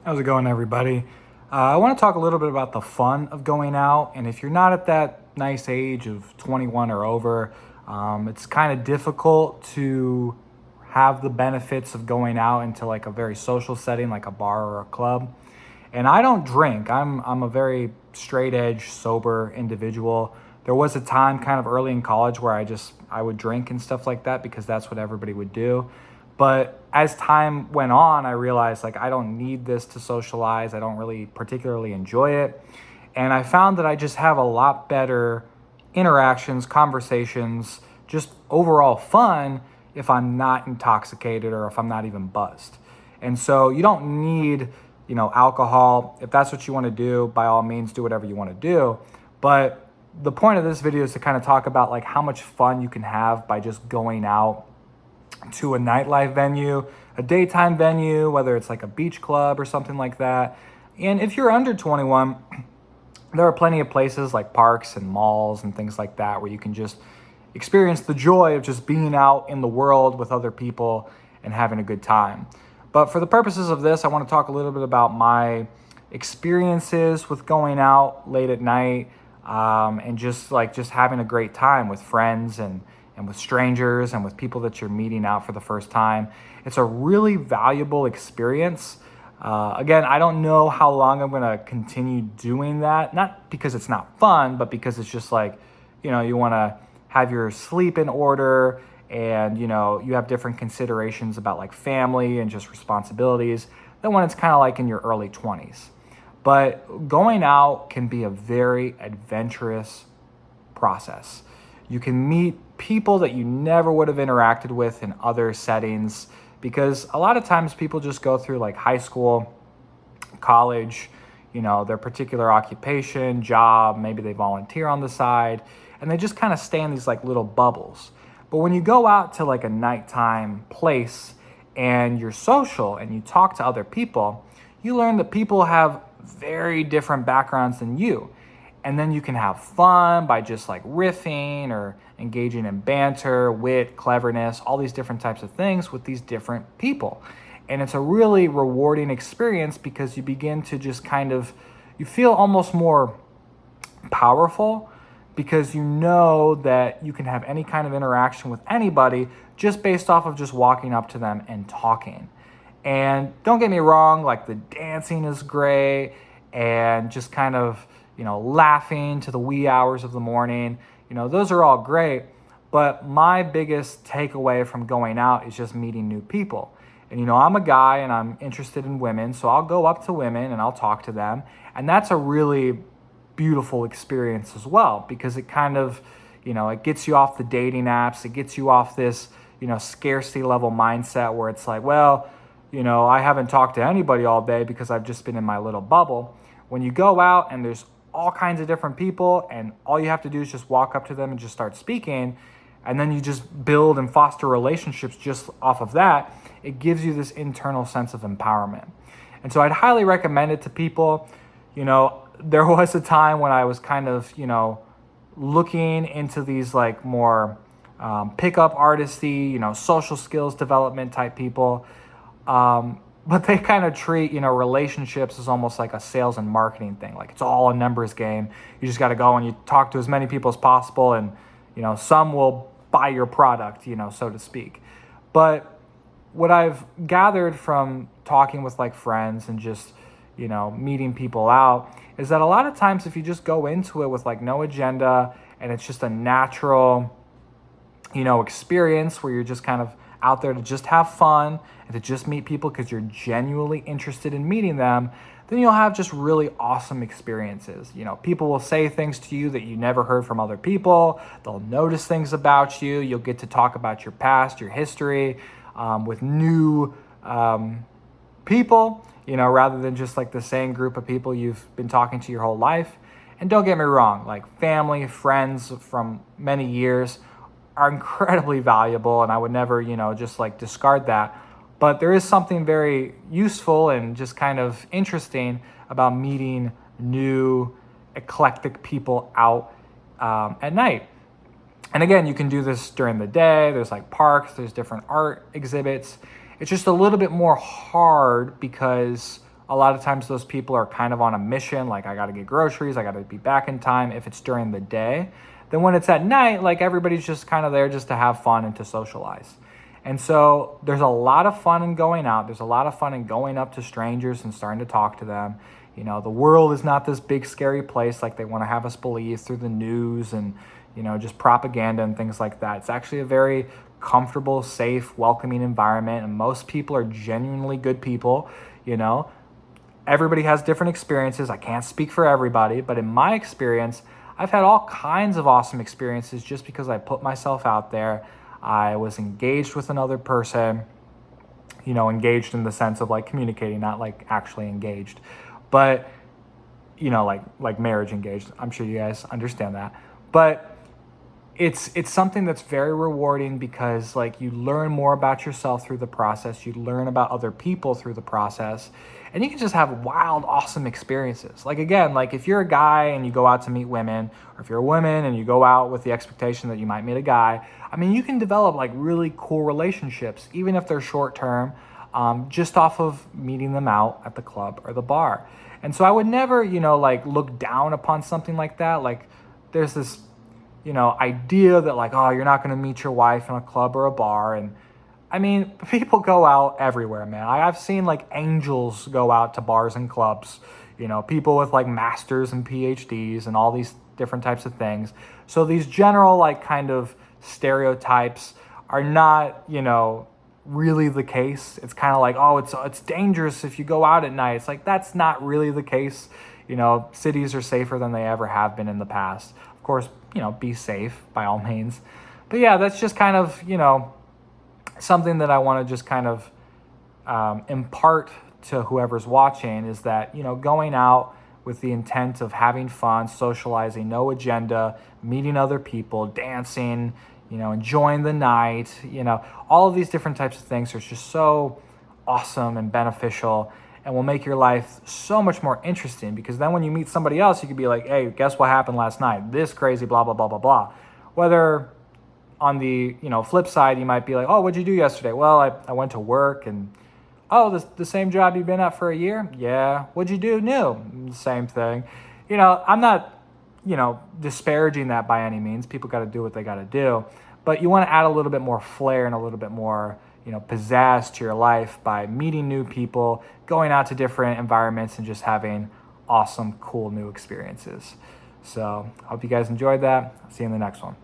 How's it going, everybody? I want to talk a little bit about the fun of going out. And if you're not at that nice age of 21 or over, it's kind of difficult to have the benefits of going out into like a very social setting, like a bar or a club. And I don't drink. I'm a very straight edge, sober individual. There was a time kind of early in college where I would drink and stuff like that because that's what everybody would do. But as time went on, I realized like I don't need this to socialize. I don't really particularly enjoy it. And I found that I just have a lot better interactions, conversations, just overall fun if I'm not intoxicated or if I'm not even buzzed. And so you don't need, alcohol. If that's what you want to do, by all means, do whatever you want to do. But the point of this video is to kind of talk about like how much fun you can have by just going out to a nightlife venue, a daytime venue, whether it's like a beach club or something like that. And if you're under 21, there are plenty of places like parks and malls and things like that where you can just experience the joy of just being out in the world with other people and having a good time. But for the purposes of this, I want to talk a little bit about my experiences with going out late at night, and just having a great time with friends and with strangers and with people that you're meeting out for the first time. It's a really valuable experience. Again, I don't know how long I'm going to continue doing that, not because it's not fun, but because it's just like, you want to have your sleep in order, and you have different considerations about like family and just responsibilities than when it's kind of like in your early 20s. But going out can be a very adventurous process. You can meet people that you never would have interacted with in other settings, because a lot of times people just go through like high school, college, their particular occupation, job, maybe they volunteer on the side, and they just kind of stay in these like little bubbles. But when you go out to like a nighttime place and you're social and you talk to other people, you learn that people have very different backgrounds than you. And then you can have fun by just like riffing or engaging in banter, wit, cleverness, all these different types of things with these different people. And it's a really rewarding experience because you begin to just you feel almost more powerful, because you know that you can have any kind of interaction with anybody just based off of just walking up to them and talking. And don't get me wrong, like the dancing is great, and just laughing to the wee hours of the morning. Those are all great. But my biggest takeaway from going out is just meeting new people. And, I'm a guy and I'm interested in women, so I'll go up to women and I'll talk to them. And that's a really beautiful experience as well, because it it gets you off the dating apps. It gets you off this, scarcity level mindset where it's like, well, I haven't talked to anybody all day because I've just been in my little bubble. When you go out and there's all kinds of different people, and all you have to do is just walk up to them and just start speaking, and then you just build and foster relationships just off of that, it gives you this internal sense of empowerment. And so I'd highly recommend it to people. There was a time when I was looking into these like more pickup artisty, social skills development type people. But they kind of treat, relationships as almost like a sales and marketing thing. Like it's all a numbers game. You just got to go and you talk to as many people as possible, and, some will buy your product, so to speak. But what I've gathered from talking with like friends and just, meeting people out is that a lot of times if you just go into it with like no agenda, and it's just a natural, experience where you're just kind of out there to just have fun and to just meet people because you're genuinely interested in meeting them, then you'll have just really awesome experiences. People will say things to you that you never heard from other people. They'll notice things about you. You'll get to talk about your past, your history, with new people, rather than just like the same group of people you've been talking to your whole life. And don't get me wrong, like family, friends from many years are incredibly valuable, and I would never, just like discard that. But there is something very useful and just kind of interesting about meeting new, eclectic people out at night. And again, you can do this during the day. There's like parks, there's different art exhibits. It's just a little bit more hard because A lot of times those people are kind of on a mission, like I got to get groceries, I got to be back in time if it's during the day. Then when it's at night, like everybody's just kind of there just to have fun and to socialize. And so there's a lot of fun in going out. There's a lot of fun in going up to strangers and starting to talk to them. You know, the world is not this big scary place like they want to have us believe through the news and, you know, just propaganda and things like that. It's actually a very comfortable, safe, welcoming environment, and most people are genuinely good people. You know, everybody has different experiences. I can't speak for everybody, but in my experience, I've had all kinds of awesome experiences just because I put myself out there. I was engaged with another person, you know, engaged in the sense of like communicating, not like actually engaged, but you know, like marriage engaged. I'm sure you guys understand that. But it's something that's very rewarding because like you learn more about yourself through the process, you learn about other people through the process, and you can just have wild, awesome experiences. Like again, like if you're a guy and you go out to meet women, or if you're a woman and you go out with the expectation that you might meet a guy, I mean, you can develop like really cool relationships, even if they're short term, just off of meeting them out at the club or the bar. And so I would never, you know, like look down upon something like that. Like there's this, you know, idea that like, oh, you're not going to meet your wife in a club or a bar. And I mean, people go out everywhere, man. I've seen like angels go out to bars and clubs, you know, people with like masters and PhDs and all these different types of things. So these general like kind of stereotypes are not, you know, really the case. It's kind of like, oh, it's dangerous if you go out at night. It's like, that's not really the case. You know, cities are safer than they ever have been in the past. Of course, you know, be safe by all means. But yeah, that's just kind of, you know, something that I want to just kind of impart to whoever's watching is that, you know, going out with the intent of having fun, socializing, no agenda, meeting other people, dancing, you know, enjoying the night, you know, all of these different types of things are just so awesome and beneficial and will make your life so much more interesting because then when you meet somebody else, you could be like, hey, guess what happened last night? This crazy blah, blah, blah, blah, blah. Whether on the, you know, flip side, you might be like, oh, what'd you do yesterday? Well, I went to work and, oh, the same job you've been at for a year? Yeah. What'd you do new? Same thing. You know, I'm not, you know, disparaging that by any means. People got to do what they got to do. But you want to add a little bit more flair and a little bit more, you know, pizzazz to your life by meeting new people, going out to different environments and just having awesome, cool new experiences. So I hope you guys enjoyed that. I'll see you in the next one.